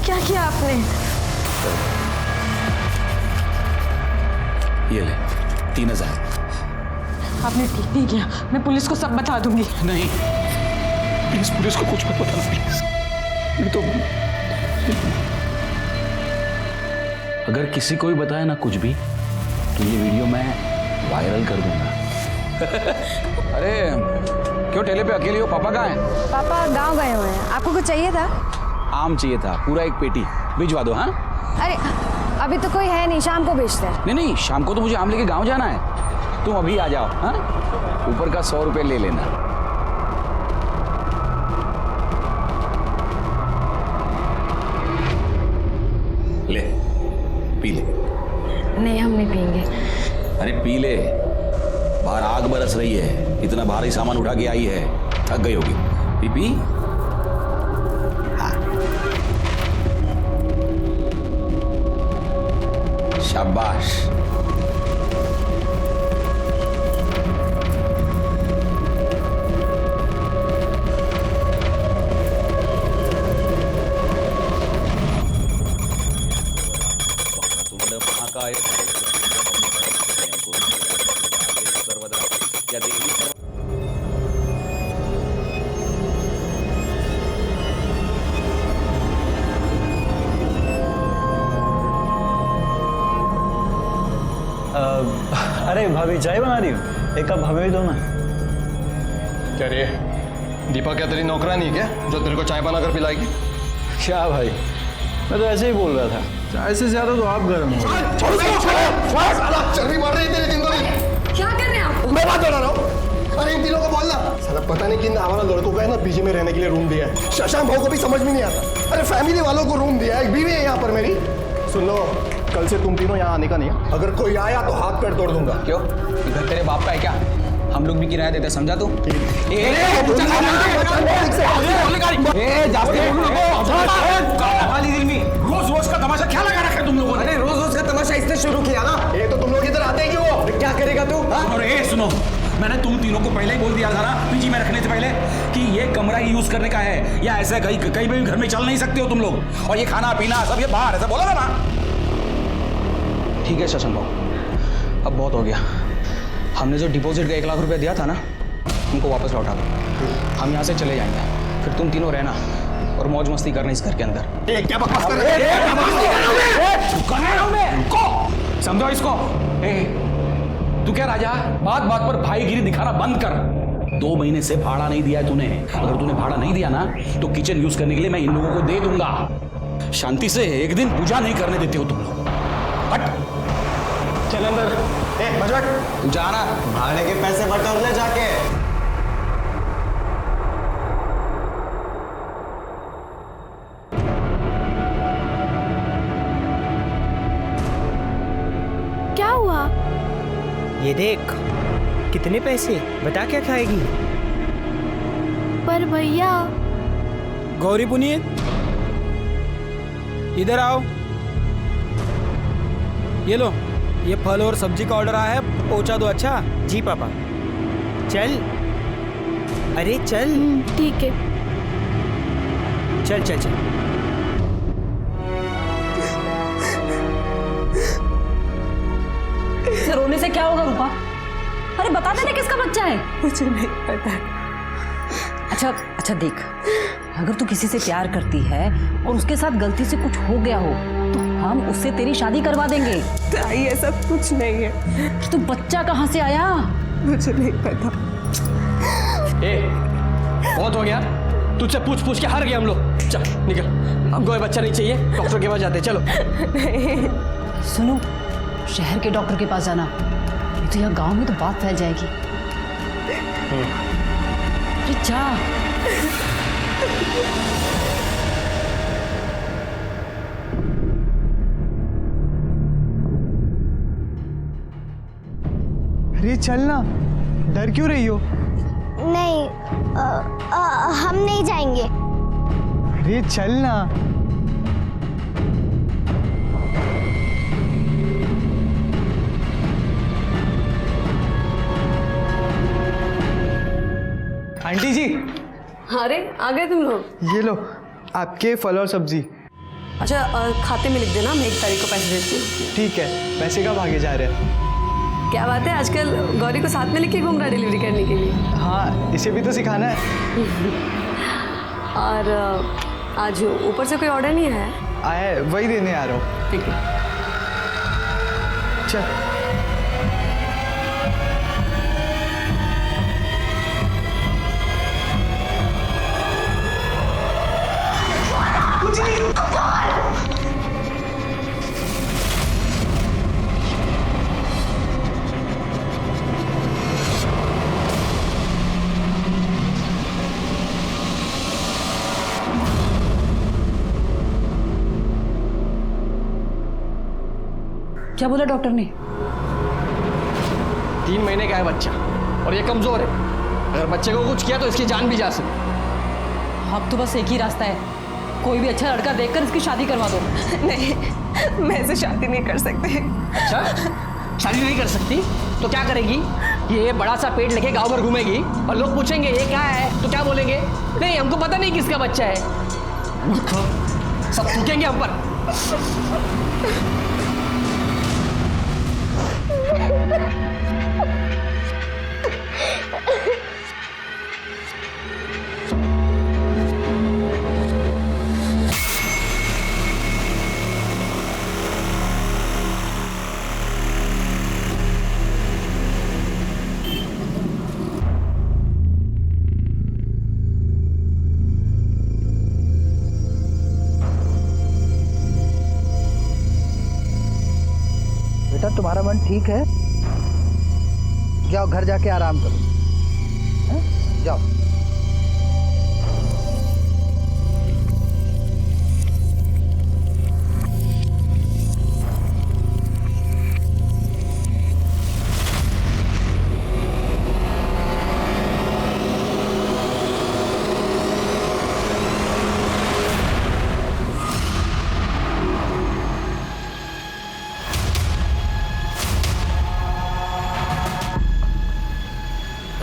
क्या किया आपने? ये ले 3000। आपने ठीक नहीं किया, मैं पुलिस को सब बता दूंगी। नहीं प्लीज पुलिस को कुछ मत बताना प्लीज। ये तो अगर किसी को भी बताया ना कुछ भी तो ये वीडियो मैं वायरल कर दूंगा। अरे क्यों ठेले पे अकेली हो? पापा कहाँ हैं? पापा गांव गए हुए हैं। आपको कुछ चाहिए था? आम चाहिए था, पूरा 1 पेटी भिजवा दो। हाँ अरे अभी तो कोई है नहीं, शाम को बेचते हैं। नहीं नहीं, शाम को तो मुझे आम लेके गांव जाना है, तुम अभी आ जाओ। हाँ ऊपर का 100 रुपये ले लेना। ले पी ले। नहीं हम नहीं पियेंगे। अरे पी ले, बाहर आग बरस रही है, इतना भारी सामान उठा के आई है, थक गई होगी। P P. हाँ शाबाश। अरे भाभी चाय बना रही हूँ, एक कप हमें भी दो ना। क्या रे दीपा क्या तेरी नौकरानी है क्या जो तेरे को चाय बना कर पिलाएगी? क्या भाई, मैं तो ऐसे ही बोल रहा था, चाय से ज्यादा तो आप गर्म हो। चर्बी बढ़ रही है तेरी दिन दिन। क्या कर रहे हैं आप? मैं बात बता रहा हूँ। अरे इन तीनों को बोलना, साला पता नहीं किन आवारा लड़कों को है ना पीजी में रहने के लिए रूम दिया है। शशांक भाऊ को भी समझ में नहीं आता। अरे फैमिली वालों को रूम दिया है, एक बीवी है यहाँ पर मेरी। सुन लो, कल से तुम तीनों यहाँ आने का नहीं है। अगर कोई आया तो हाथ पैर तोड़ दूंगा। क्यों, इधर तेरे बाप का है क्या? हम लोग भी किराया देते, समझा तू? रोज रोज का तमाशा क्या लगा रखा है तुम लोगों ने? अरे रोज रोज का तमाशा इसने शुरू किया ना। ये तो तुम लोग इधर आते ही क्यों? क्या करेगा तू? अरे सुनो, मैंने तुम तीनों को पहले ही बोल दिया था ना पीजी में रखने से पहले कि ये कमरा ही यूज करने का है, या ऐसे कहीं भी घर में चल नहीं सकते हो तुम लोग, और ये खाना पीना सब ये बाहर, ऐसा बोला था ना? ठीक है शशांक भाऊ, अब बहुत हो गया। हमने जो डिपॉजिट का 1 लाख रुपया दिया था ना, उनको वापस लौटा दो। हम यहाँ से चले जाएंगे, फिर तुम तीनों रहना और मौज मस्ती करना इस घर के अंदर। क्या बकवास कर रहे हो? समझो इसको। तू क्या राजा, बात बात पर भाईगिरी दिखाना बंद कर। 2 महीने से भाड़ा नहीं दिया है तूने। अगर तूने भाड़ा नहीं दिया ना तो किचन यूज करने के लिए मैं इन लोगों को दे दूंगा। शांति से एक दिन पूजा नहीं करने देते हो तुम लोग। हट चल अंदर। बजट तू जाना, भाड़े के पैसे बटोर ले जाके। क्या हुआ? ये देख, कितने पैसे, बता क्या खाएगी? पर भैया। गौरी पुनीत, इधर आओ। ये लो, ये फल और सब्जी का ऑर्डर आया है, पहुंचा दो। अच्छा जी पापा। चल, अरे चल। ठीक है। चल चल चल। रोने से क्या होगा रूपा? अरे बता देना किसका बच्चा है। मुझे नहीं पता। अच्छा देख, अगर तू किसी से प्यार करती है और उसके साथ गलती से कुछ हो गया हो तो हम उससे तेरी शादी करवा देंगे। ताई ऐसा कुछ नहीं है। तो बच्चा कहाँ से आया? मुझे नहीं पता। बहुत हो गया, तुझसे पूछ पूछ के हार गए हम लोग। चल निकल, अब कोई बच्चा नहीं चाहिए, डॉक्टर के पास जाते। चलो। सुनो, शहर के डॉक्टर के पास जाना, नहीं तो यहाँ गांव में तो बात फैल जाएगी। अरे जा। अरे चलना, डर क्यों रही हो? नहीं, हम नहीं जाएंगे। अरे चलना। आंटी जी। अरे आ गए तुम लोग। ये लो आपके फल और सब्जी। अच्छा खाते में लिख देना, मैं 1 तारीख को पैसे देती हूँ। ठीक है, पैसे कब आगे जा रहे हैं? क्या बात है, आजकल गौरी को साथ में लेके घूम रहा है डिलीवरी करने के लिए। हाँ, इसे भी तो सिखाना है। और आज ऊपर से कोई ऑर्डर नहीं है? आया है, वही देने आ रहा हूँ। ठीक है। चल। क्या बोला डॉक्टर ने? 3 महीने का है बच्चा और ये कमजोर है। अगर बच्चे को कुछ किया तो इसकी जान भी जा सकती। अब तो बस एक ही रास्ता है, कोई भी अच्छा लड़का देखकर इसकी शादी करवा दो। नहीं, मैं इसे शादी नहीं कर सकती। अच्छा, शादी नहीं कर सकती तो क्या करेगी? ये बड़ा सा पेड़ लेके गांव भर घूमेगी और लोग पूछेंगे ये क्या है, तो क्या बोलेंगे? नहीं, हमको पता नहीं किसका बच्चा है। मूर्ख, सब थूकेंगे हम पर। बेटा तुम्हारा मन ठीक है? जाओ घर जाके आराम करो, हैं? जाओ।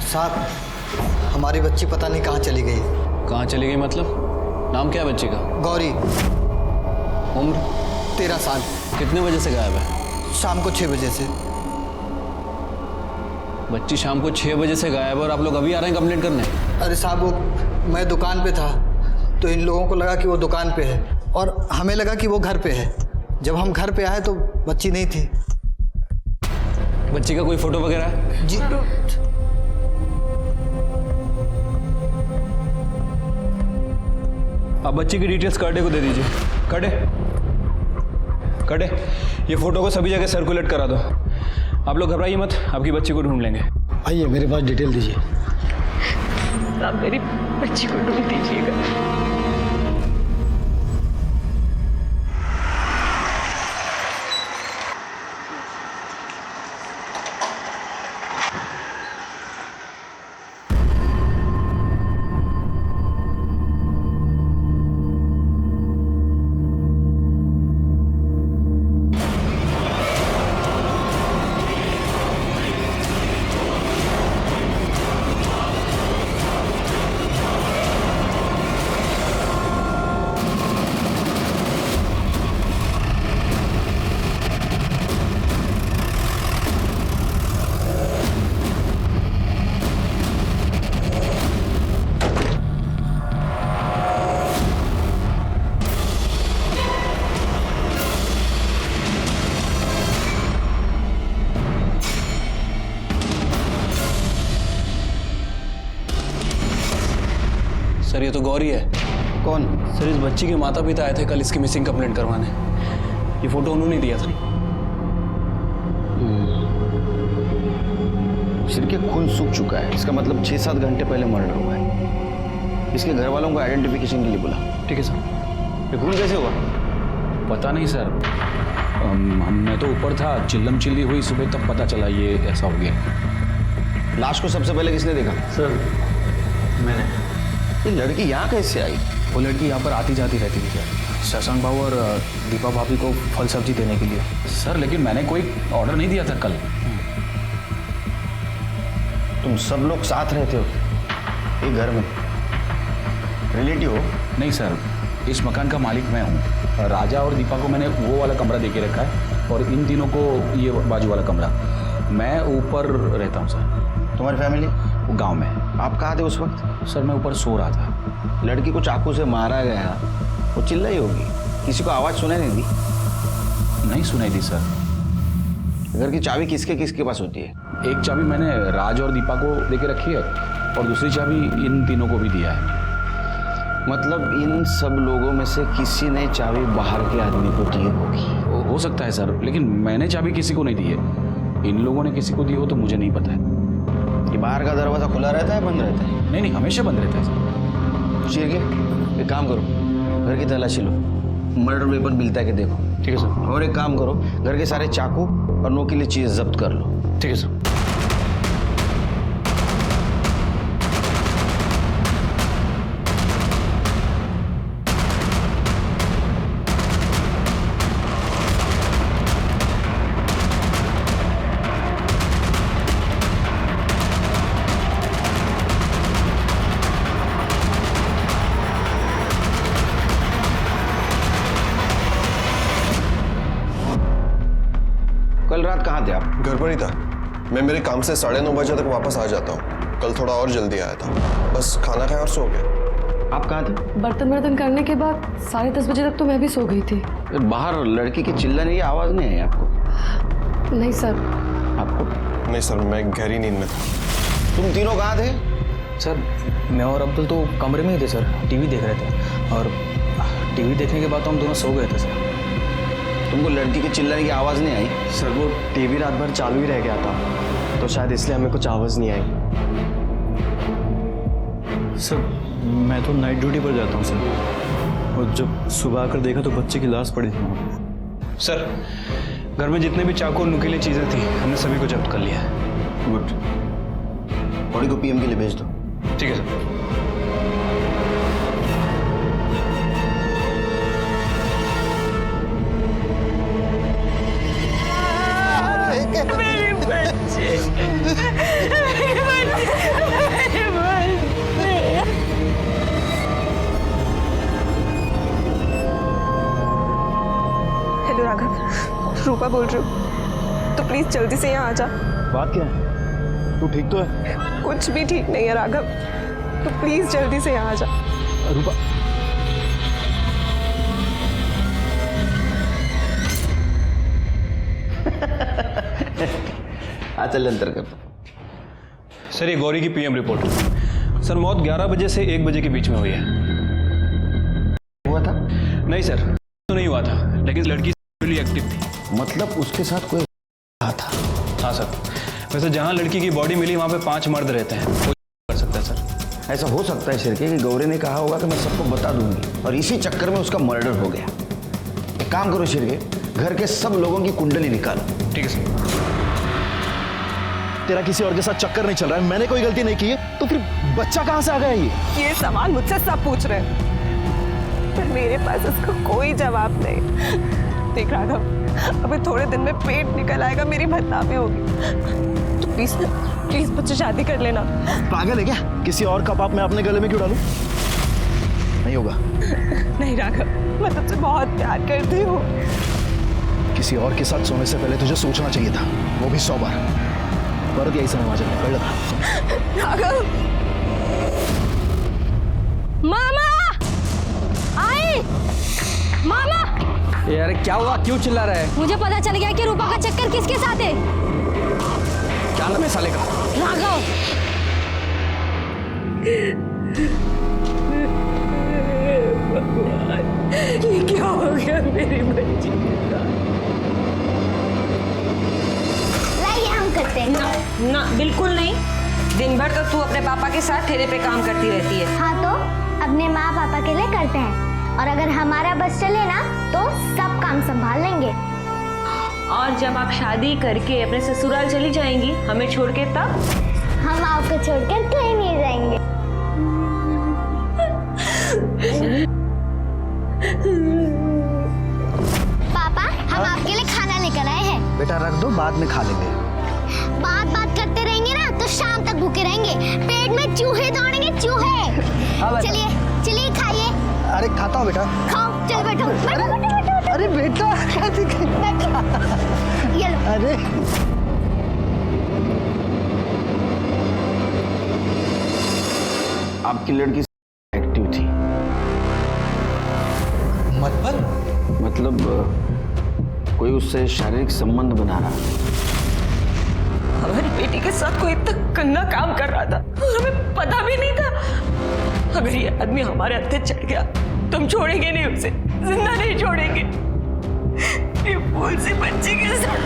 साहब, हमारी बच्ची पता नहीं कहाँ चली गई। कहाँ चली गई मतलब? नाम क्या है बच्ची का? गौरी। उम्र? 13 साल। कितने बजे से गायब है? शाम को 6 बजे से। बच्ची शाम को 6 बजे से गायब है और आप लोग अभी आ रहे हैं कंप्लेंट करने? अरे साहब, वो मैं दुकान पे था तो इन लोगों को लगा कि वो दुकान पे है और हमें लगा कि वो घर पे है। जब हम घर पे आए तो बच्ची नहीं थी। बच्ची का कोई फोटो वगैरह है? जी आप बच्ची की डिटेल्स कर्डे को दे दीजिए। कर्डे, ये फोटो को सभी जगह सर्कुलेट करा दो। आप लोग घबराइए मत, आपकी बच्ची को ढूंढ लेंगे। आइए मेरे पास डिटेल दीजिए। आप मेरी बच्ची को ढूंढ दीजिएगा। सर ये तो गौरी है। कौन? सर इस बच्ची के माता पिता आए थे कल इसकी मिसिंग कंप्लेंट करवाने। ये फोटो उन्होंने दिया था। सिर के खून सूख चुका है, इसका मतलब 6-7 घंटे पहले मर्डर हुआ है। इसके घर वालों को आइडेंटिफिकेशन के लिए बोला। ठीक है सर। ये खून कैसे हुआ? पता नहीं सर, मैं तो ऊपर था, चिल्लम चिल्ली हुई सुबह तब पता चला ये ऐसा हो गया। लाश को सबसे पहले किसने देखा? सर मैंने। ये लड़की यहाँ कैसे आई? वो लड़की यहाँ पर आती जाती रहती थी सर, शशांक बाबू और दीपा भाभी को फल सब्जी देने के लिए। सर लेकिन मैंने कोई ऑर्डर नहीं दिया था कल। तुम सब लोग साथ रहते हो एक घर में? रिलेटिव हो? नहीं सर, इस मकान का मालिक मैं हूँ। राजा और दीपा को मैंने वो वाला कमरा दे के रखा है और इन तीनों को ये बाजू वाला कमरा। मैं ऊपर रहता हूँ सर। तुम्हारी फैमिली? वो गांव में। आप कहाँ थे उस वक्त? सर मैं ऊपर सो रहा था। लड़की को चाकू से मारा गया, वो चिल्लाई होगी, किसी को आवाज़ सुनाई नहीं दी? नहीं सुनाई दी सर। घर की चाबी किसके किसके पास होती है? एक चाबी मैंने राज और दीपा को दे के रखी है और दूसरी चाबी इन तीनों को भी दिया है। मतलब इन सब लोगों में से किसी ने चाबी बाहर के आदमी को दी होगी। हो सकता है सर, लेकिन मैंने चाबी किसी को नहीं दी है। इन लोगों ने किसी को दी हो तो मुझे नहीं पता है। ये बाहर का दरवाज़ा खुला रहता है, बंद रहता है? नहीं, हमेशा बंद रहता है सर। शिरके, एक काम करो, घर की तलाशी लो, मर्डर वेपन मिलता है कि देखो। ठीक है सर। और एक काम करो, घर के सारे चाकू और नोकीली चीज़ जब्त कर लो। ठीक है सर। कल रात कहाँ थे आप? घर पर ही था। मैं मेरे काम से 9:30 बजे तक वापस आ जाता हूँ। कल थोड़ा और जल्दी आया था, बस खाना खाया और सो गया। आप कहाँ थे? बर्तन करने के बाद 10:30 बजे तक तो मैं भी सो गई थी। बाहर लड़की की चिल्लाने की आवाज़ नहीं आई आपको? नहीं सर। आपको? नहीं सर, मैं गहरी नींद में था। तुम तीनों कहाँ थे? सर मैं और अब्दुल तो कमरे में ही थे सर, टीवी देख रहे थे और टीवी देखने के बाद तो हम दोनों सो गए थे सर। तुमको लड़की की चिल्लाने की आवाज़ नहीं आई? सर वो टीवी रात भर चालू ही रह गया था, तो शायद इसलिए हमें कुछ आवाज़ नहीं आई। सर मैं तो नाइट ड्यूटी पर जाता हूँ सर, और जब सुबह आकर देखा तो बच्चे की लाश पड़ी थी वहाँ पे। सर घर में जितने भी चाकू और नुकीली चीज़ें थी हमने सभी को जब्त कर लिया है। गुड। बॉडी को पीएम के लिए भेज दो। ठीक है सर। हेलो राघव, रूपा बोल रही हूँ, तो प्लीज जल्दी से यहाँ आ जा। बात क्या है? तू ठीक तो है? कुछ भी ठीक नहीं है राघव, तो प्लीज जल्दी से यहाँ आ जा। रूपा, चल अंतर कर। सर ये गौरी की पीएम रिपोर्ट। सर मौत 11 बजे से 1 बजे के बीच में हुई है। हुआ था? नहीं सर, तो नहीं हुआ था, लेकिन लड़की एक्टिव थी। मतलब उसके साथ कोई था? हाँ सर। वैसे जहाँ लड़की की बॉडी मिली वहाँ पे 5 मर्द रहते हैं, कोई कर सकता है सर। ऐसा हो सकता है शिरके कि गौरी ने कहा होगा कि मैं सबको बता दूंगी और इसी चक्कर में उसका मर्डर हो गया। एक काम करो शिरके, घर के सब लोगों की कुंडली निकालो। ठीक है सर। तेरा किसी और के साथ चक्कर नहीं चल रहा है, मैंने कोई गलती नहीं की है, तो फिर बच्चा कहाँ से आ गया ये सवाल मुझसे सब पूछ रहे हैं, पर मेरे पास इसका कोई जवाब नहीं। देख राघव, अभी थोड़े दिन में पेट निकल आएगा, मेरी बदनामी होगी। तो प्लीज मुझसे शादी कर लेना। पागल है क्या? किसी और का पाप मैं अपने गले में क्यों डालूं? नहीं होगा। नहीं राघव, मैं तुझसे बहुत प्यार करती हूँ। किसी और के साथ सोने से पहले तुझे सोचना चाहिए था, वो भी 100 बार। पर यही समय वहां कर लगा। राघव, मामा आई, मामा। यार क्या हुआ, क्यों चिल्ला रहा है? मुझे पता चल गया कि रूपा का चक्कर किसके साथ है। क्या नाम है साले का? राघव। ये क्या हो गया मेरी बच्ची के साथ? लाइए हम करते हैं। ना बिल्कुल नहीं। दिन भर तो तू अपने पापा के साथ ठेले पे काम करती रहती है। हाँ तो अपने माँ पापा के लिए करते हैं, और अगर हमारा बस चले ना तो सब काम संभाल लेंगे। और जब आप शादी करके अपने ससुराल चली जाएंगी हमें छोड़ के, तब हम आपको छोड़कर कहीं नहीं जाएंगे। पापा, हम आपके लिए खाना लेकर आए हैं। बेटा रख दो, बाद में खा लेंगे। बात करते रहेंगे ना तो शाम तक भूखे रहेंगे, पेट में चूहे दौड़ेंगे, चूहे। चलिए चलिए अरे खाता हूँ बेटा। खाओ, चल बैठो। बैठो, बैठो, बैठो। अरे बेटा क्या बैठो। ये लो। अरे आपकी लड़की एक्टिव थी। मतलब कोई उससे शारीरिक संबंध बना रहा। हमारी बेटी के साथ कोई इतना गंदा काम कर रहा था और हमें पता भी नहीं था। अगर ये आदमी हमारे हत्थे चढ़ गया तो हम छोड़ेंगे नहीं उसे, जिंदा नहीं छोड़ेंगे। ये फूल सी बच्ची के साथ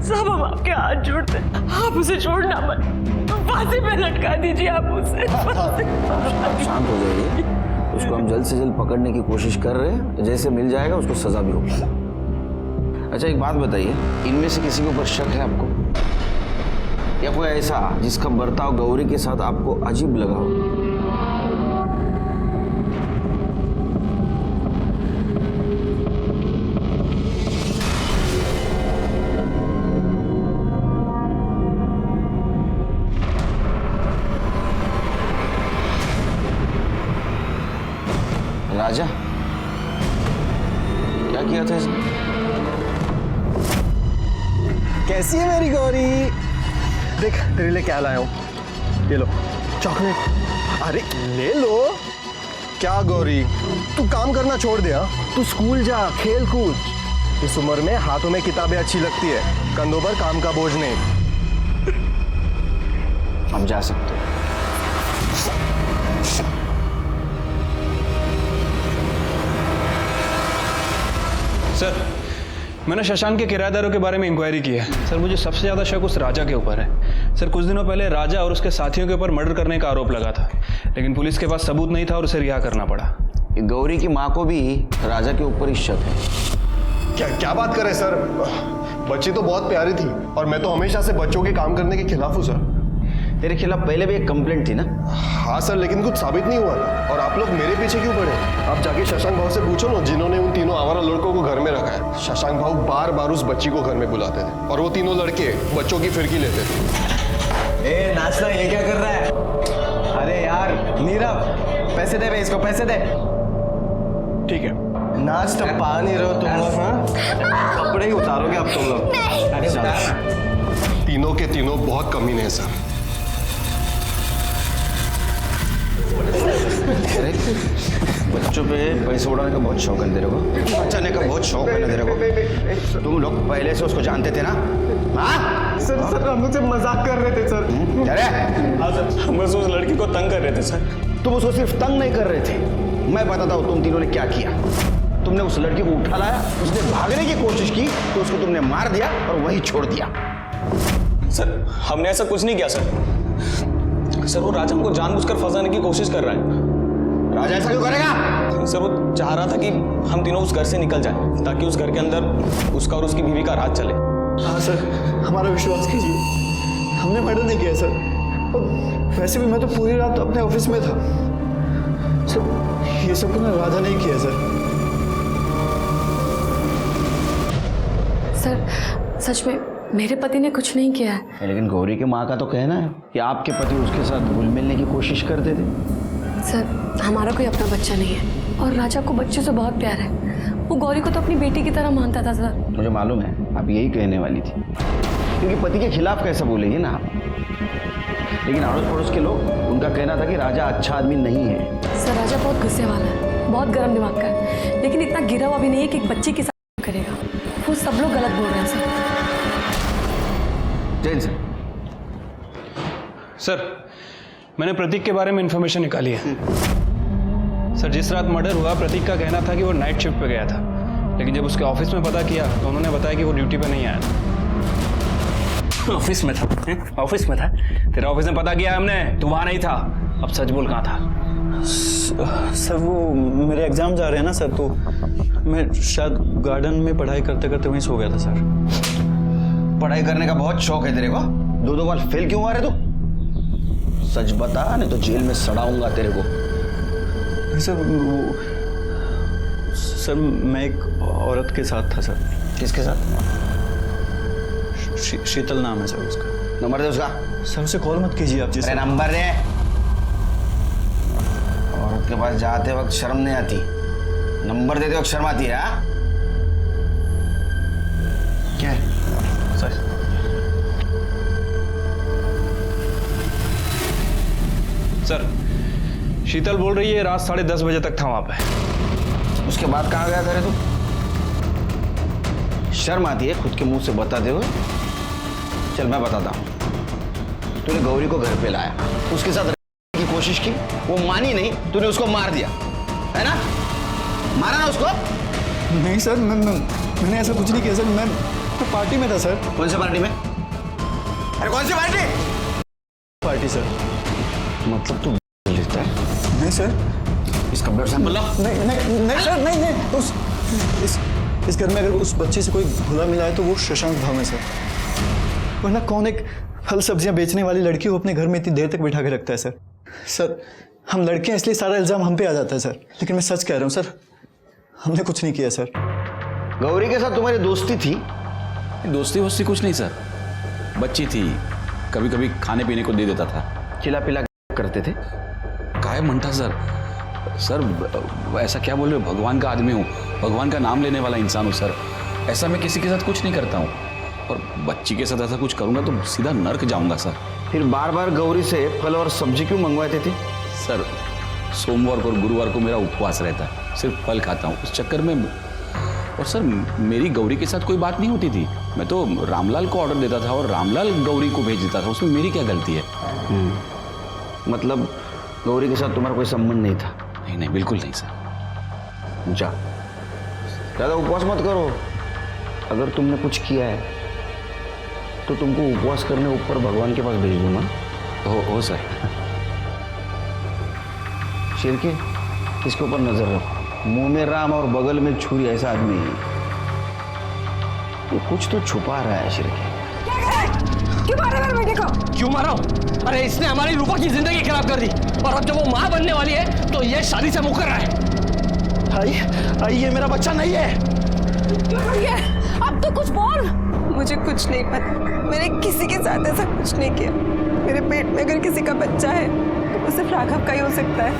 सब हम आपके हाथ जोड़ते हैं, आप उसे छोड़ना मत, फांसी पे लटका दीजिए आप उसे। आप शांत हो जाइए, उसको हम जल्द से जल्द पकड़ने की कोशिश कर रहे हैं, जैसे मिल जाएगा उसको सजा भी होगी। अच्छा एक बात बताइए, इनमें से किसी के ऊपर शक है आपको, या कोई ऐसा जिसका बर्ताव गौरी के साथ आपको अजीब लगा हो? राजा, क्या किया था इसने? कैसी है मेरी गौरी? देख तेरे लिए क्या लाया हूं, ये लो चॉकलेट। अरे ले लो। क्या गौरी, तू काम करना छोड़ दिया? तू स्कूल जा, खेल कूद। इस उम्र में हाथों में किताबें अच्छी लगती है, कंधों पर काम का बोझ नहीं। हम जा सकते हैं। सर, मैंने शशांक के किराएदारों के बारे में इंक्वायरी की है। सर, मुझे सबसे ज़्यादा शक उस राजा के ऊपर है। सर, कुछ दिनों पहले राजा और उसके साथियों के ऊपर मर्डर करने का आरोप लगा था, लेकिन पुलिस के पास सबूत नहीं था और उसे रिहा करना पड़ा। गौरी की माँ को भी राजा के ऊपर ही शक है। क्या बात कर रहे सर? बच्ची तो बहुत प्यारी थी और मैं तो हमेशा से बच्चों के काम करने के खिलाफ हूँ सर। तेरे खिलाफ पहले भी एक कंप्लेंट थी ना? हाँ सर, लेकिन कुछ साबित नहीं हुआ था। और आप लोग मेरे पीछे क्यों पड़े? आप जाके शशांक भाव से पूछो ना, जिन्होंने उन तीनों आवारा लड़कों को घर में रखा है। शशांक भाव बार बार उस बच्ची को घर में बुलाते थे और वो तीनों लड़के बच्चों की फिरकी लेते थे। ए नाचना, ये क्या कर रहा है? अरे यार नीरव, पैसे दे बे, इसको पैसे दे। ठीक है, नाच तो पा नहीं रहे हो तुम लोग, हाँ? कपड़े ही उतारोगे अब तुम लोग। अरे उतार। तीनों के तीनों बहुत कमीने हैं सर। बच्चों पे पैसे उड़ाने का बहुत शौक है तेरे को, बचाने का बहुत शौक है ना तेरे को। तुम लोग पहले से उसको जानते थे ना? हाँ सर हम मुझसे मजाक कर रहे थे सर। अरे हाँ सर, हम बस उस लड़की को तंग कर रहे थे सर। तुम उसको सिर्फ तंग नहीं कर रहे थे, मैं बताता हूँ तुम तीनों ने क्या किया। तुमने उस लड़की को उठा लाया, उसने भागने की कोशिश की तो उसको तुमने मार दिया और वहीं छोड़ दिया। सर, हमने ऐसा कुछ नहीं किया सर। सर, वो राजा को जानबूझकर फंसाने की कोशिश कर रहा है। राजा ऐसा क्यों करेगा? सर, वो चाह रहा था कि हम तीनों उस घर से निकल जाएं, ताकि उस घर के अंदर उसका और उसकी बीवी का राज चले। हाँ सर, हमारा विश्वास कीजिए, हमने मर्डर नहीं किया सर। और वैसे भी मैं तो पूरी रात अपने ऑफिस में था सर। ये सब ना राजा ने किया सर। सर, सच में मेरे पति ने कुछ नहीं किया है। लेकिन गौरी के माँ का तो कहना है कि आपके पति उसके साथ घुल मिलने की कोशिश करते थे। सर, हमारा कोई अपना बच्चा नहीं है और राजा को बच्चे से बहुत प्यार है। वो गौरी को तो अपनी बेटी की तरह मानता था सर। मुझे मालूम है आप यही कहने वाली थी, क्योंकि पति के खिलाफ कैसा बोलेगी ना आप। लेकिन अड़ोस पड़ोस के लोग, उनका कहना था कि राजा अच्छा आदमी नहीं है। सर, राजा बहुत गुस्से वाला है, बहुत गर्म दिमाग का है, लेकिन इतना गिरा हुआ भी नहीं है कि एक बच्चे के साथ करेगा। वो सब लोग गलत बोल रहे हैं सर। जैन सर। सर, मैंने प्रतीक के बारे में इंफॉर्मेशन निकाली है। सर, जिस रात मर्डर हुआ प्रतीक का कहना था कि वो नाइट शिफ्ट पे गया था, लेकिन जब उसके ऑफिस में पता किया तो उन्होंने बताया कि वो ड्यूटी पे नहीं आया था। ऑफिस में था? ऑफिस में था? तेरे ऑफिस में पता किया हमने, तू वहां नहीं था। अब सच बोल, कहाँ था? सर, वो मेरे एग्जाम जा रहे हैं ना सर, तो मैं शायद गार्डन में पढ़ाई करते करते वहीं सो गया था सर। पढ़ाई करने का बहुत शौक है तेरे को? दो बार फेल क्यों हुआ रे तू? सच बता, नहीं तो जेल में सड़ाऊंगा तेरे को। सर, सर मैं एक औरत के साथ था सर। किसके साथ? शीतल नाम है सर उसका। नंबर दे उसका। सर, उसे कॉल मत कीजिए आप। अरे नंबर दे। औरत के पास जाते वक्त शर्म नहीं आती, नंबर देते वक्त शर्म आती है? हाँ क्या है सर? सर शीतल बोल रही है रात 10:30 बजे तक था वहां पे। उसके बाद कहाँ गया करे तू? शर्म आती है खुद के मुंह से बताते हुए? चल मैं बताता हूँ। तूने गौरी को घर पे लाया, उसके साथ रहने की कोशिश की, वो मानी नहीं, तूने उसको मार दिया, है ना? मारा ना उसको? नहीं सर, मैंने ऐसा कुछ नहीं किया सर। मैं पार्टी में था सर। कौन सी पार्टी में? अरे कौन सी पार्टी? Party sir. मतलब तू लिखता है? नहीं सर। इसका ब्लड सैंपल ला। नहीं सर, नहीं। इस घर में अगर उस बच्चे से कोई घुला मिला है तो वो शशांक भाव है सर। वरना कौन एक फल सब्जियां बेचने वाली लड़की को अपने घर में इतनी देर तक बिठा के रखता है सर? सर हम लड़के हैं इसलिए सारा इल्जाम हम पे आ जाता है सर, लेकिन मैं सच कह रहा हूँ सर, हमने कुछ नहीं किया सर। गौरी के साथ तुम्हारी दोस्ती थी? दोस्ती वोस्ती कुछ नहीं सर, बच्ची थी, कभी कभी खाने पीने को दे देता था। खिला पिला करते थे? काय म्हणता सर? सर ऐसा क्या बोल रहे हो? भगवान का आदमी हूँ, भगवान का नाम लेने वाला इंसान हूँ सर। ऐसा मैं किसी के साथ कुछ नहीं करता हूँ, और बच्ची के साथ ऐसा कुछ करूँगा तो सीधा नर्क जाऊँगा सर। फिर बार बार गौरी से फल और सब्जी क्यों मंगवाते थे? सर सोमवार और गुरुवार को मेरा उपवास रहता है, सिर्फ फल खाता हूँ, उस चक्कर में। और सर मेरी गौरी के साथ कोई बात नहीं होती थी, मैं तो रामलाल को ऑर्डर देता था और रामलाल गौरी को भेज देता था, उसमें मेरी क्या गलती है? मतलब गौरी के साथ तुम्हारा कोई संबंध नहीं था? नहीं, बिल्कुल नहीं सर। जा, ज़्यादा उपवास मत करो। अगर तुमने कुछ किया है तो तुमको उपवास करने ऊपर भगवान के पास भेज दूंगा। हो सर। शेर के इसके ऊपर नजर रखो, मुंह में राम और बगल में छुरी, ऐसा आदमी है ये। कुछ तो छुपा रहा है शेर के। क्यों मारा मेरे बेटे को? क्यों मारा? अरे इसने हमारी रूपा की जिंदगी खराब कर दी, और अब जब वो माँ बनने वाली है तो ये शादी से मुकर रहा है। आई ये मेरा बच्चा नहीं है। अब तो कुछ बोल। मुझे कुछ नहीं पता, मैंने किसी के साथ ऐसा कुछ नहीं किया। मेरे पेट में अगर किसी का बच्चा है तो वो सिर्फ राघव का ही हो सकता है।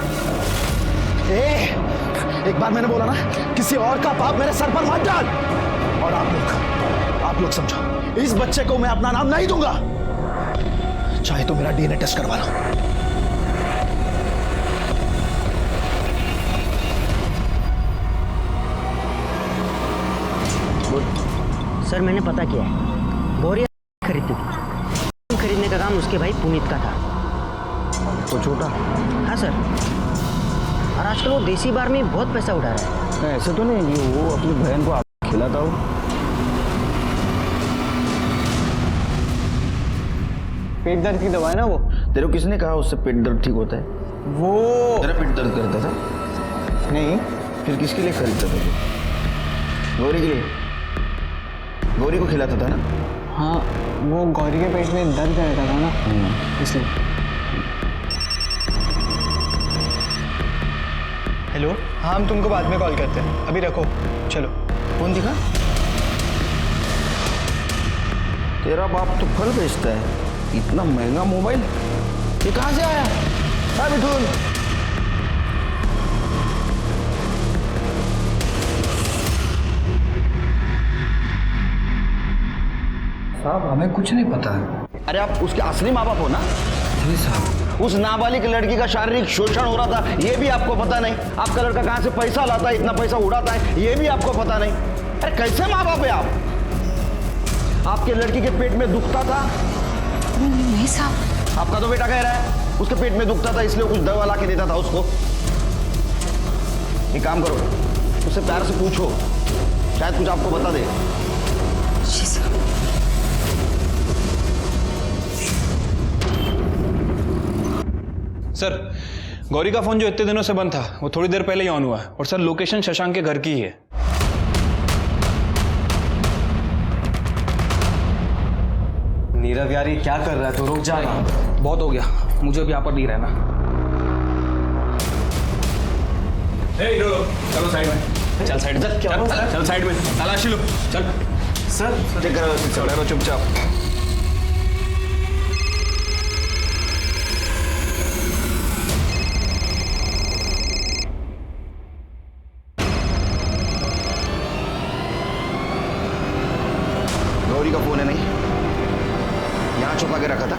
एक बार मैंने बोला ना, किसी और का पाप मेरे सर पर मत डाल। और आप लोग समझो, इस बच्चे को मैं अपना नाम नहीं दूंगा, चाहे तो मेरा डीएनए टेस्ट करवा लो। सर मैंने पता किया है, गौरी खरीदती थी, खरीदने का काम उसके भाई पुनीत का था। तो छोटा? हाँ सर, और आजकल वो देसी बार में बहुत पैसा उड़ा रहा है। ऐसे तो नहीं कि वो अपनी बहन को खिलाता हो? पेट दर्द की दवा है ना वो? तेरे को किसने कहा उससे पेट दर्द ठीक होता है? वो तेरा पेट दर्द करता था? नहीं। फिर किसके लिए खरीदता था? गौरी के लिए? गौरी को खिलाता था ना? हाँ, वो गौरी के पेट में दर्द रहता था ना, इसलिए। हेलो, हाँ हम तुमको बाद में कॉल करते हैं, अभी रखो, चलो। कौन दिखा? तेरा बाप तो फल बेचता है, इतना महंगा मोबाइल ये कहाँ से आया? हाँ मिठुन, साहब हमें कुछ नहीं पता है। अरे आप उसके असली माँ बाप हो ना? जी साहब। उस नाबालिग लड़की का शारीरिक शोषण हो रहा था, ये भी आपको पता नहीं? आपका लड़का कहाँ से पैसा लाता है, इतना पैसा उड़ाता है, ये भी आपको पता नहीं? अरे कैसे माँ बाप है आप? आपके लड़की के पेट में दुखता था? नहीं साहब। आपका तो बेटा कह रहा है उसके पेट में दुखता था इसलिए कुछ दवा ला के देता था उसको। एक काम करो, उससे प्यार से पूछो, शायद कुछ आपको बता दे। जी साहब। सर गौरी का फोन जो इतने दिनों से बंद था वो थोड़ी देर पहले ही ऑन हुआ है, और सर लोकेशन शशांक के घर की ही है। नीरव यार ये क्या कर रहा है, तो रुक जा ना। बहुत हो गया, मुझे भी यहाँ पर नहीं रहना। चलो साइड में, चल साइड में, चल साइड में, तलाशी लो, चल। सर चेक करो, चलो चुपचाप। गौरी का फोन है नहीं, यहाँ छुपा के रखा था।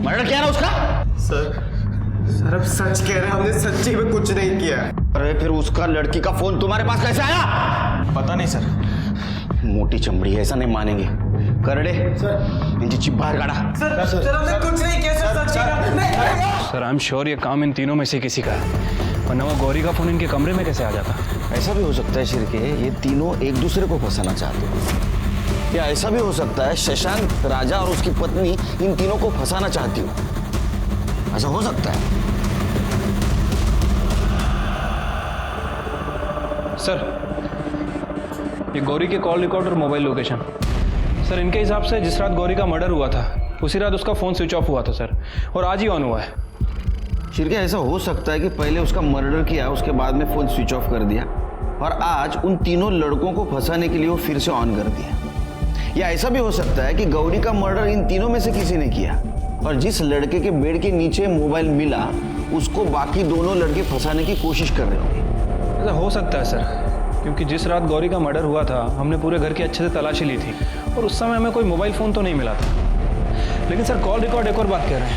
मर्डर किया ना उसका? सर अब सच कह रहे हैं, हमने सच्ची में कुछ नहीं किया। अरे फिर उसका लड़की का फोन तुम्हारे पास कैसे आया? पता नहीं सर। मोटी चमड़ी है, ऐसा नहीं मानेंगे। करड़े सर, इनकी चिप बाहर काटा। सर हमने कुछ नहीं किया सर, सच्ची का। सर आई एम श्योर ये काम इन तीनों में से किसी का है, वरना वो गौरी का फोन इनके कमरे में कैसे आ जाता? ऐसा भी हो सकता है शिरके, ये तीनों एक दूसरे को फंसाना चाहते हो, या ऐसा भी हो सकता है शशांक, राजा और उसकी पत्नी इन तीनों को फंसाना चाहती हो। ऐसा हो सकता है। सर ये गौरी के कॉल रिकॉर्ड और मोबाइल लोकेशन, सर इनके हिसाब से जिस रात गौरी का मर्डर हुआ था उसी रात उसका फोन स्विच ऑफ हुआ था सर, और आज ही ऑन हुआ है। शिरके ऐसा हो सकता है कि पहले उसका मर्डर किया, उसके बाद में फोन स्विच ऑफ कर दिया, और आज उन तीनों लड़कों को फंसाने के लिए वो फिर से ऑन कर दिया। या ऐसा भी हो सकता है कि गौरी का मर्डर इन तीनों में से किसी ने किया, और जिस लड़के के बेड के नीचे मोबाइल मिला उसको बाकी दोनों लड़के फंसाने की कोशिश कर रहे होंगे। ऐसा हो सकता है सर, क्योंकि जिस रात गौरी का मर्डर हुआ था हमने पूरे घर की अच्छे से तलाशी ली थी, और उस समय हमें कोई मोबाइल फ़ोन तो नहीं मिला था। लेकिन सर कॉल रिकॉर्ड एक और बात कह रहे हैं,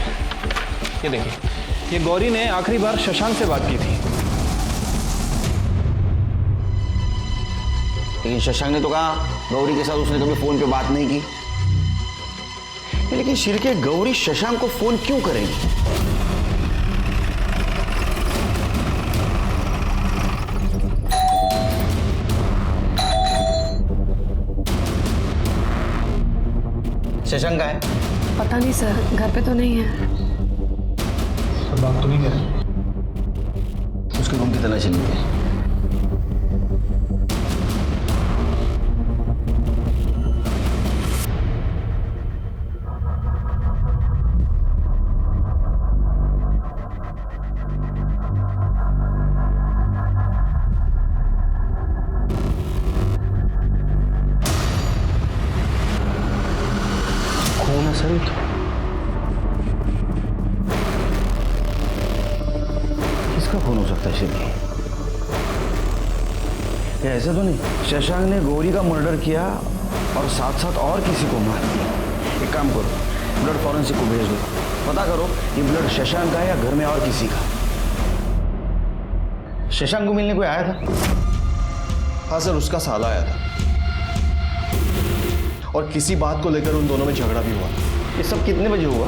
ये देखिए, ये गौरी ने आखिरी बार शशांक से बात की थी। लेकिन शशांक ने तो कहा गौरी के साथ उसने कभी फोन पे बात नहीं की। लेकिन शिरके, गौरी शशांक को फोन क्यों करेंगी? शशांक है? पता नहीं सर, घर पे तो नहीं है। बात तो नहीं कर। उसके रूम की तलाशी लेते हैं। कौन है सर? किसका फोन हो सकता है शिरके? या ऐसा तो नहीं शशांक ने गौरी का मर्डर किया और साथ साथ और किसी को मार दिया? एक काम करो, ब्लड फॉरेंसिक को भेज दो, पता करो ये ब्लड शशांक का या घर में और किसी का। शशांक को मिलने कोई आया था? हाँ सर, उसका साला आया था, और किसी बात को लेकर उन दोनों में झगड़ा भी हुआ। ये सब कितने बजे हुआ?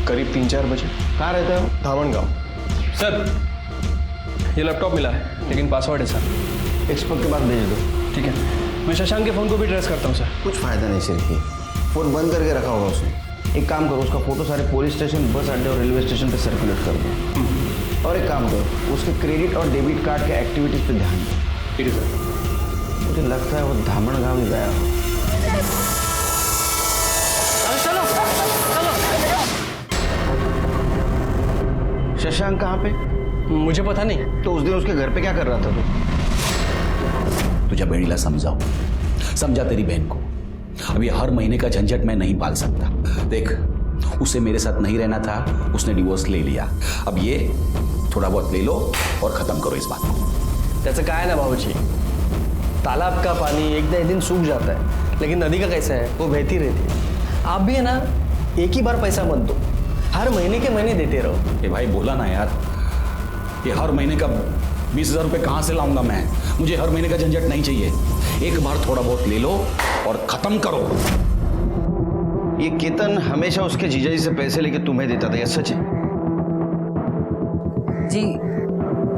करीब 3-4 बजे। कहाँ रहता है वो? धामन गांव। सर ये लैपटॉप मिला है, लेकिन पासवर्ड है सर। एक्सपर्ट के पास भेज दो। ठीक है, मैं शशांक के फ़ोन को भी ट्रेस करता हूँ सर। कुछ फायदा नहीं शिरके, फोन बंद करके रखा होगा उसने। एक काम करो, उसका फोटो सारे पुलिस स्टेशन, बस अड्डे और रेलवे स्टेशन पे सर्कुलेट कर दो। और एक काम करो, उसके क्रेडिट और डेबिट कार्ड के एक्टिविटीज पे ध्यान दो। ठीक है सर। मुझे लगता है वो धामन गांव ही गया हो। शशांक कहाँ पे? मुझे पता नहीं। तो उस दिन उसके घर पे क्या कर रहा था तू? तुझे बेड़ीला समझाओ, समझा तेरी बहन को। अब ये हर महीने का झंझट मैं नहीं पाल सकता। देख, उसे मेरे साथ नहीं रहना था, उसने डिवोर्स ले लिया। अब ये थोड़ा बहुत ले लो और खत्म करो इस बात को। त्याचं काय ना भाऊजी, तालाब का पानी एक दिन सूख जाता है, लेकिन नदी का कैसा है, वो बहती रहती है। आप भी है ना, एक ही बार पैसा मत दो, हर महीने के महीने देते रहो। ये भाई बोला ना यार, ये हर महीने का 20,000 रुपये कहाँ से लाऊंगा मैं? मुझे हर महीने का झंझट नहीं चाहिए। एक बार थोड़ा बहुत ले लो और खत्म करो। ये केतन हमेशा उसके जीजाजी से पैसे लेके तुम्हें देता था, यह सच है? जी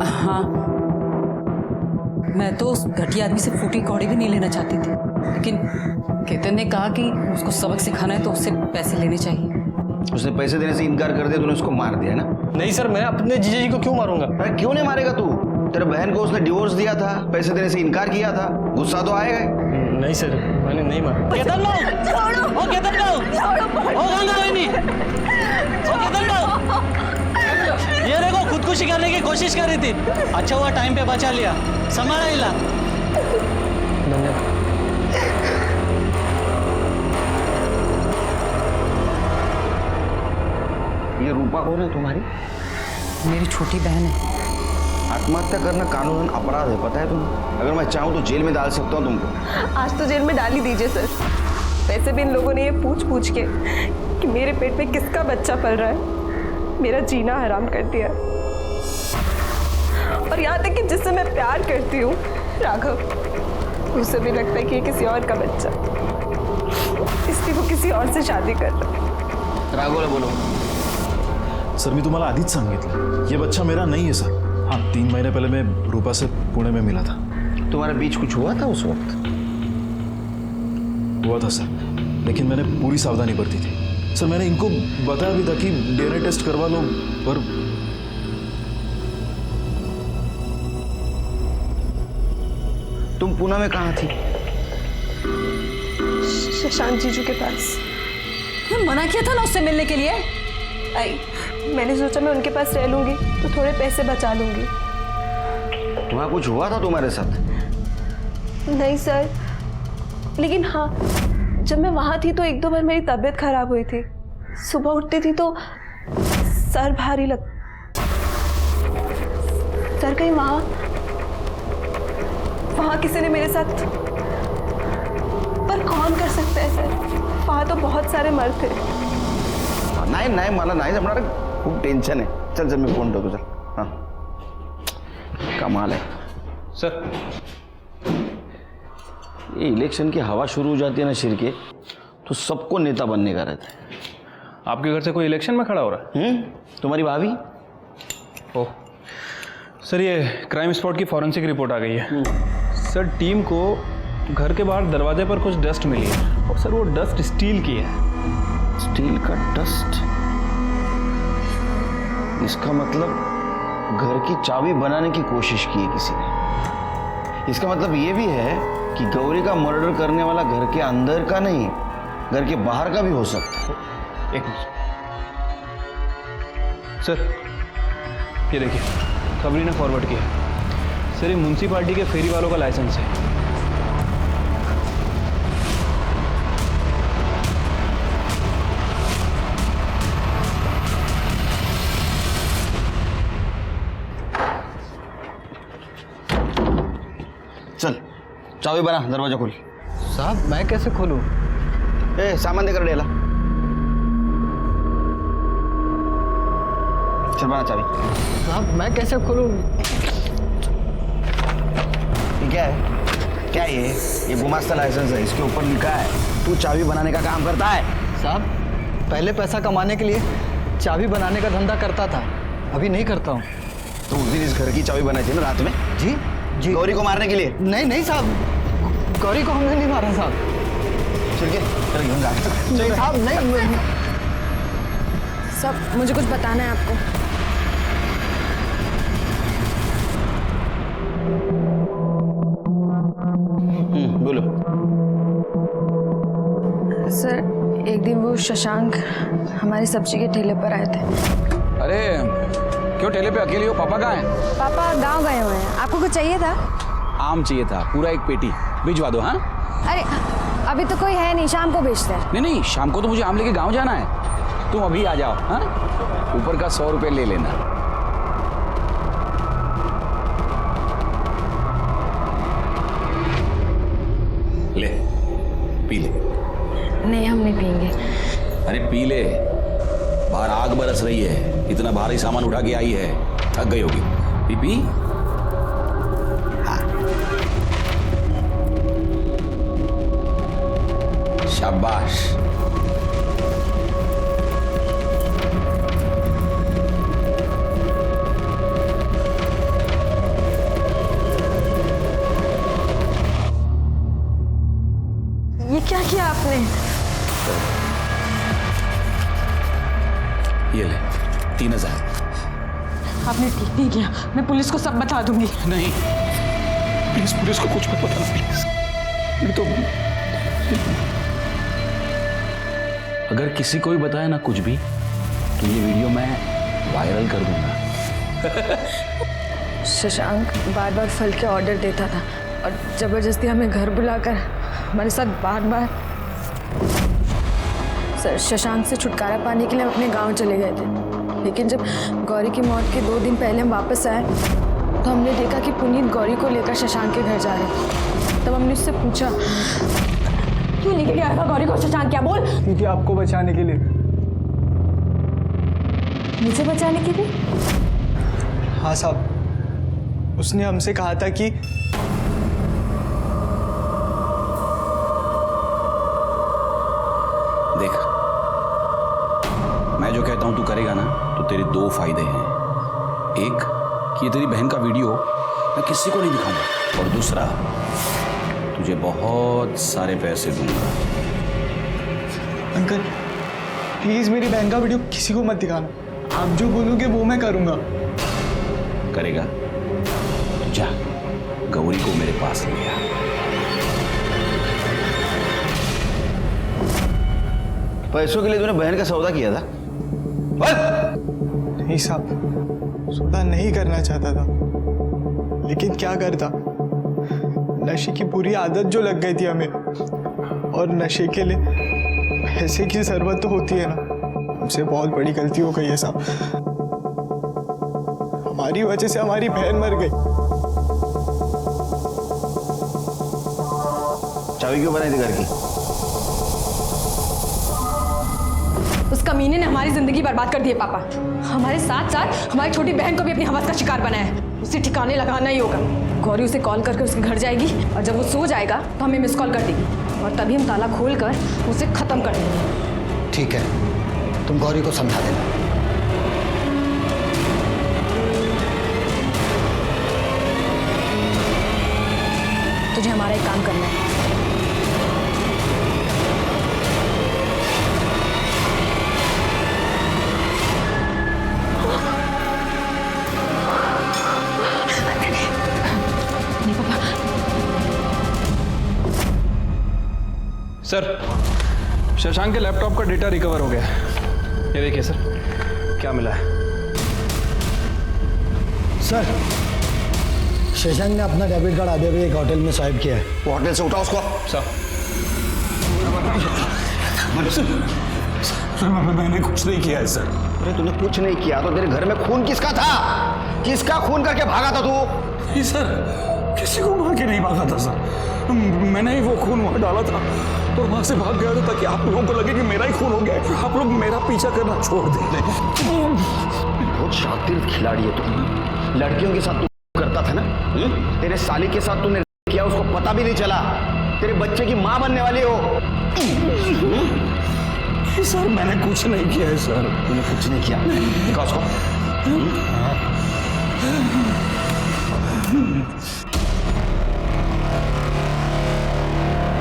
हाँ, मैं तो उस घटिया आदमी से फूटी कौड़ी भी नहीं लेना चाहती थी, लेकिन केतन ने कहा कि उसको सबक सिखाना है तो उससे पैसे लेने चाहिए। उसने पैसे देने से इनकार कर दिया, तूने उसको मार दिया ना? नहीं सर, मैं अपने जीजा जी को क्यों मारूंगा? अरे क्यों नहीं मारेगा तू? तेरे बहन को उसने डिवोर्स दिया था, पैसे देने से इनकार किया था, गुस्सा तो आएगा। नहीं सर, मैंने नहीं मारा। केतन भाऊ, ओ केतन भाऊ, ओ गंगा बहनी, ओ केतन भाऊ, ये देखो खुदकुशी करने की कोशिश कर रही थी। अच्छा हुआ टाइम पे बचा लिया, संभाला इला। ये रूपा कौन है तुम्हारी? मेरी छोटी बहन है। आत्महत्या करना कानूनन अपराध है, पता है तुम्हें? अगर मैं चाहूँ तो जेल में डाल सकता हूँ तुमको। आज तो जेल में डाल ही दीजिए सर। वैसे भी इन लोगों ने ये पूछ के कि मेरे पेट में किसका बच्चा पल रहा है, मेरा जीना हराम कर दिया। और यहाँ तक कि जिससे मैं प्यार करती हूँ, राघव, उसे भी लगता है कि ये किसी और का बच्चा, इसलिए वो किसी और से शादी कर रहा है। राघवला बोलो। सर मी तुम्हाला आधीच सांगितलं, ये बच्चा मेरा नहीं है सर। हाँ, 3 महीने पहले मैं रूपा से पुणे में मिला था। तुम्हारे बीच कुछ हुआ था उस वक्त? हुआ था सर, लेकिन मैंने पूरी सावधानी बरती थी। सर मैंने इनको बताया भी था कि डीएनए टेस्ट करवा लो, पर तुम पुणे में कहाँ थी? शशांक जीजू के पास। तुमने मना किया था ना उससे मिलने के लिए। आई, मैंने सोचा मैं उनके पास रह लूंगी तो थोड़े पैसे बचा लूंगी। वहाँ कुछ हुआ था तुम्हारे साथ? नहीं सर, लेकिन हाँ, जब मैं वहाँ थी तो 1-2 बार मेरी तबीयत खराब हुई थी। सुबह उठती थी तो सर भारी लग। सर कहीं वहाँ किसी ने मेरे साथ, पर कौन कर सकता है सर? वहाँ तो बहुत सारे मर्द थे। नहीं मला नहीं जमणार, खूप टेंशन है। चल मैं फोन ठेवतो, चल। हाँ, कमाल है सर। ये इलेक्शन की हवा शुरू हो जाती है ना शिर के, तो सबको नेता बनने का रहता है। आपके घर से कोई इलेक्शन में खड़ा हो रहा है? तुम्हारी भाभी? ओह सर, ये क्राइम स्पॉट की फॉरेंसिक रिपोर्ट आ गई है। सर टीम को घर के बाहर दरवाजे पर कुछ डस्ट मिली है, और सर वो डस्ट स्टील की है। स्टील का डस्ट? इसका मतलब घर की चाबी बनाने की कोशिश की है किसी ने। इसका मतलब ये भी है कि गौरी का मर्डर करने वाला घर के अंदर का नहीं, घर के बाहर का भी हो सकता है। एक मिनट सर, ये देखिए खबरी ने फॉरवर्ड किया। सर ये म्युनिसिपालिटी के फेरी वालों का लाइसेंस है। चल चाबी बना, दरवाजा खोल। साहब मैं कैसे खोलूं? सामान देकर डेला। चल बना चाबी। साहब मैं कैसे खोलूं? क्या है? क्या ये गुमास्ता लाइसेंस है, इसके ऊपर लिखा है तू चाबी बनाने का काम करता है। साहब पहले पैसा कमाने के लिए चाबी बनाने का धंधा करता था, अभी नहीं करता हूँ। तो उस दिन इस घर की चाबी बनाई थी ना रात में? जी जी। गौरी को मारने के लिए? नहीं साहब, गौरी को हमने नहीं मारा साहब। चल के चल घेऊन जा। नहीं साहब नहीं। सब मुझे कुछ बताना है आपको। बोलो। सर एक दिन वो शशांक हमारी सब्जी के ठेले पर आए थे। अरे क्यों ठेले पे अकेली हो? पापा कहाँ हैं? पापा गांव गए हुए हैं। आपको कुछ चाहिए था? आम चाहिए था, पूरा 1 पेटी भिजवा दो। हाँ अरे अभी तो कोई है नहीं, शाम को बेचते हैं। नहीं, शाम को तो मुझे आम लेके गांव जाना है। तुम अभी आ जाओ। हाँ, ऊपर का 100 रुपये ले लेना। ले पी ले। नहीं हम नहीं पियेंगे। अरे पी ले, बाहर आग बरस रही है, इतना भारी सामान उठा के आई है, थक गई होगी। P P. हाँ शाबाश। ये क्या किया आपने? ये ले 3000। आपने ठीक नहीं किया, मैं पुलिस को सब बता दूंगी। नहीं प्लीज, पुलिस को कुछ मत बताना प्लीज। ये तो अगर किसी को भी बताया ना कुछ भी, तो ये वीडियो मैं वायरल कर दूंगा। शशांक बार बार फल के ऑर्डर देता था और जबरदस्ती हमें घर बुलाकर हमारे साथ बार सर शशांक से छुटकारा पाने के लिए हम अपने गांव चले गए थे। लेकिन जब गौरी की मौत के 2 दिन पहले हम वापस आए तो हमने देखा कि पुनीत गौरी को लेकर शशांक के घर जा रहे थे। तब हमने उससे पूछा, क्यों लेके गया था गौरी को शशांक? क्या बोल? दीदी आपको बचाने के लिए। मुझे बचाने के लिए? हाँ साहब, उसने हमसे कहा था कि देख, मैं जो कहता हूं तू करेगा ना तो तेरे दो फायदे हैं। एक कि ये तेरी बहन का वीडियो मैं किसी को नहीं दिखाऊंगा, और दूसरा तुझे बहुत सारे पैसे दूंगा। अंकल प्लीज मेरी बहन का वीडियो किसी को मत दिखाना। आप जो बोलोगे वो मैं करूंगा। करेगा तो जा, गौरी को मेरे पास ले आ। पैसों के लिए तूने बहन का सौदा किया था? नहीं साहब, सौदा नहीं करना चाहता था, लेकिन क्या करता, नशे की बुरी आदत जो लग गई थी हमें, और नशे के लिए पैसे की जरूरत तो होती है ना। हमसे बहुत बड़ी गलती हो गई है साहब, हमारी वजह से हमारी बहन मर गई। चाबी क्यों बनाई थी घर की? उस कमीने ने हमारी जिंदगी बर्बाद कर दी है पापा। हमारे साथ साथ हमारी छोटी बहन को भी अपनी हवस का शिकार बनाया है। उसे ठिकाने लगाना ही होगा। गौरी उसे कॉल करके उसके घर जाएगी, और जब वो सो जाएगा तो हमें मिस कॉल कर देगी, और तभी हम ताला खोल कर उसे खत्म कर देंगे। ठीक है, तुम गौरी को समझा देना। तुझे हमारा एक काम करना है। सर, शशांक के लैपटॉप का डेटा रिकवर हो गया है। ये देखिए सर, क्या मिला है। सर, शशांक ने अपना डेबिट कार्ड आधे बजे एक होटल में स्वाइप किया है। वो होटल से उठा उसको। सर, मैंने कुछ नहीं किया है सर। अरे तूने कुछ नहीं किया तो तेरे घर में खून किसका था? किसका खून करके भागा था तू? नहीं सर, किसी को मार के नहीं भागा था सर। मैंने ही वो खून वहां डाला था और वहां से भाग गया था, ताकि आप लोगों को लगे कि मेरा ही खून हो गया है। आप लोग मेरा पीछा करना छोड़ दें। बहुत शातिर खिलाड़ी है तू। लड़कियों के साथ तू करता था ना? तेरे साली के साथ तूने किया, उसको पता भी नहीं चला। तेरे बच्चे की माँ बनने वाली हो। सर, मैंने कुछ नहीं किया है सर। तूने कुछ नहीं किया? दिखा उसको।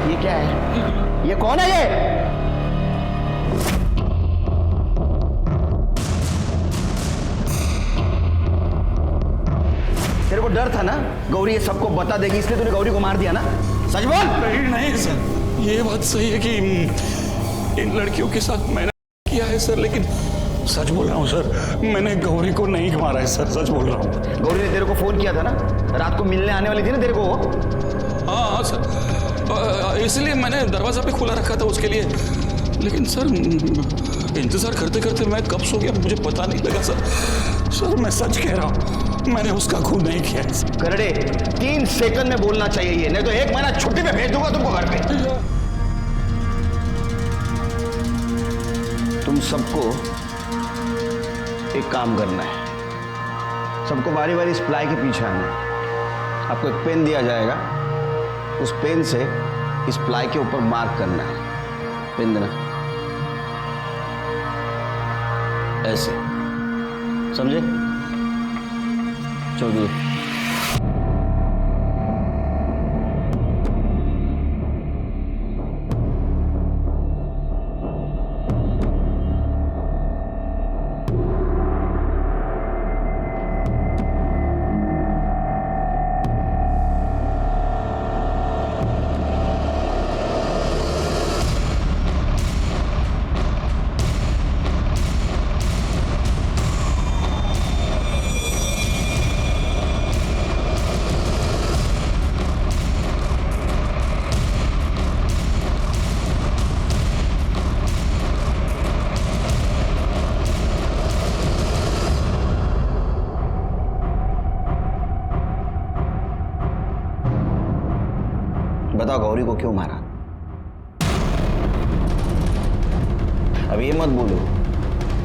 ये क्या है? ये कौन है ये? तेरे को डर था ना गौरी ये सबको बता देगी, इसलिए तूने गौरी को मार दिया ना? सच बोल। नहीं सर, ये बात सही है कि इन लड़कियों के साथ मैंने किया है सर, लेकिन सच बोल रहा हूँ सर, मैंने गौरी को नहीं मारा है सर, सच बोल रहा हूँ। गौरी ने तेरे को फोन किया था ना, रात को मिलने आने वाली थी ना तेरे को वो? हाँ सर, इसलिए मैंने दरवाजा पे खुला रखा था उसके लिए, लेकिन सर इंतजार करते करते मैं कब सो गया मुझे पता नहीं लगा सर। सर मैं सच कह रहा हूँ, मैंने उसका खून नहीं किया है। करड़े 3 सेकंड में बोलना चाहिए ये, नहीं तो 1 महीना छुट्टी पे भेज दूंगा तुमको घर पे। तुम सबको एक काम करना है, सबको बारी बारी इस प्लाई के पीछे आना है। आपको एक पेन दिया जाएगा, उस पेन से इस प्लाई के ऊपर मार्क करना है। पेन देना, ऐसे, समझे? चलो बताओ गौरी को क्यों मारा? अब ये मत बोलो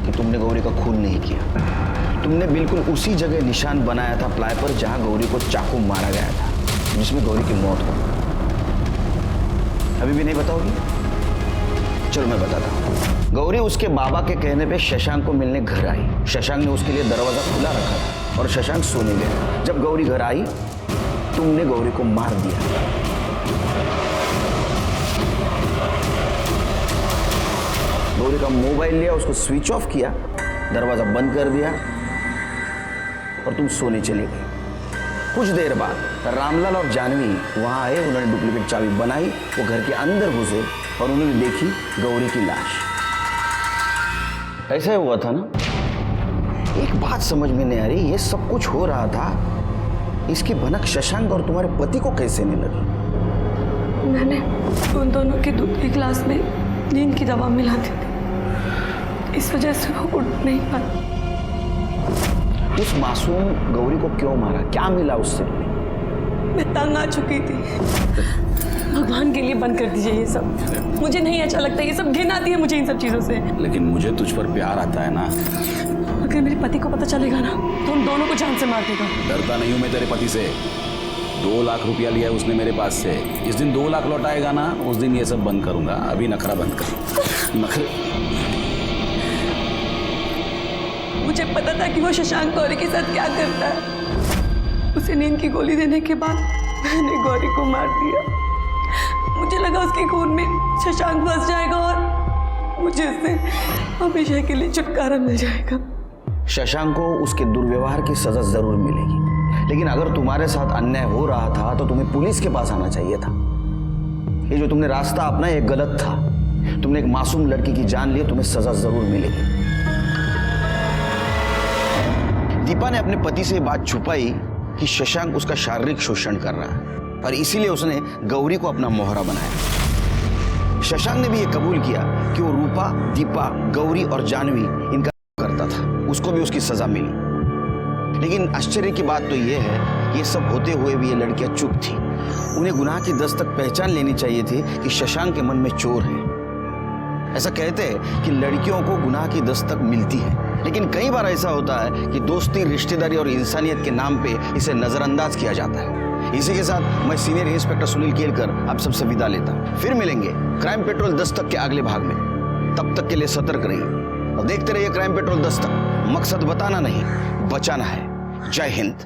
कि तुमने गौरी का खून नहीं किया। तुमने बिल्कुल उसी जगह निशान बनाया था प्लाई पर जहां गौरी को चाकू मारा गया था, जिसमें गौरी की मौत हो। अभी भी नहीं बताओगी? चलो मैं बताता हूं। गौरी उसके बाबा के कहने पे शशांक को मिलने घर आई। शशांक ने उसके लिए दरवाजा खुला रखा था और शशांक सोने गया। जब गौरी घर आई, तुमने गौरी को मार दिया। गौरी का मोबाइल लिया, उसको स्विच ऑफ किया, दरवाजा बंद कर दिया और तुम सोने चली गई। कुछ देर बाद रामलाल और जानवी वहां आए। उन्होंने डुप्लीकेट चाबी बनाई, वो घर के अंदर घुसे और उन्होंने देखी गौरी की लाश। ऐसा हुआ था ना? एक बात समझ में नहीं आ रही, ये सब कुछ हो रहा था, इसकी भनक शशांक और तुम्हारे पति को कैसे नहीं लगी? मैंने उन दोनों के दूध के गिलास में नींद की दवा मिला दी थी, इस वजह से वो उठ नहीं पाती। उस मासूम गौरी को क्यों मारा? क्या मिला उससे? मैं तंग आ चुकी थी। भगवान के लिए बंद कर दीजिए ये सब, मुझे नहीं अच्छा लगता, ये सब घिन आती है मुझे इन सब चीजों से। लेकिन मुझे तुझ पर प्यार आता है ना। अगर मेरे पति को पता चलेगा ना तो हम दोनों को जान से मार देगा। डरता नहीं हूं मैं तेरे पति से। 2 लाख रुपया लिया उसने मेरे पास से। जिस दिन 2 लाख लौटाएगा ना, उस दिन ये सब बंद करूंगा। अभी नखरा बंद कर। नखरे। मुझे पता था कि वो शशांक गौरी के साथ क्या करता है। उसे नींद की गोली देने के बाद मैंने गौरी को मार दिया। मुझे लगा उसके खून में शशांक फंस जाएगा और मुझे उससे हमेशा के लिए छुटकारा मिल जाएगा। शशांक को उसके दुर्व्यवहार की सजा जरूर मिलेगी, लेकिन अगर तुम्हारे साथ अन्याय हो रहा था तो तुम्हें पुलिस के पास आना चाहिए था। ये जो तुमने रास्ता अपना ये गलत था। तुमने एक मासूम लड़की की जान ली, तुम्हें सजा जरूर मिलेगी। दीपा ने अपने पति से बात छुपाई कि शशांक उसका शारीरिक शोषण कर रहा है और इसीलिए उसने गौरी को अपना मोहरा बनाया। शशांक ने भी ये कबूल किया कि वो रूपा, दीपा, गौरी और जानवी इनका करता था। उसको भी उसकी सजा मिली। लेकिन आश्चर्य की बात तो ये है कि ये सब होते हुए भी ये लड़कियां चुप थी। उन्हें गुनाह की दस्तक पहचान लेनी चाहिए थी कि शशांक के मन में चोर है। ऐसा कहते हैं कि लड़कियों को गुनाह की दस्तक मिलती है, लेकिन कई बार ऐसा होता है कि दोस्ती, रिश्तेदारी और इंसानियत के नाम पे इसे नजरअंदाज किया जाता है। इसी के साथ मैं सीनियर इंस्पेक्टर सुनील केलकर आप सबसे विदा लेता। फिर मिलेंगे क्राइम पेट्रोल दस्तक के अगले भाग में। तब तक के लिए सतर्क रहिए और देखते रहिए क्राइम पेट्रोल दस्तक। मकसद बताना नहीं, बचाना है। जय हिंद।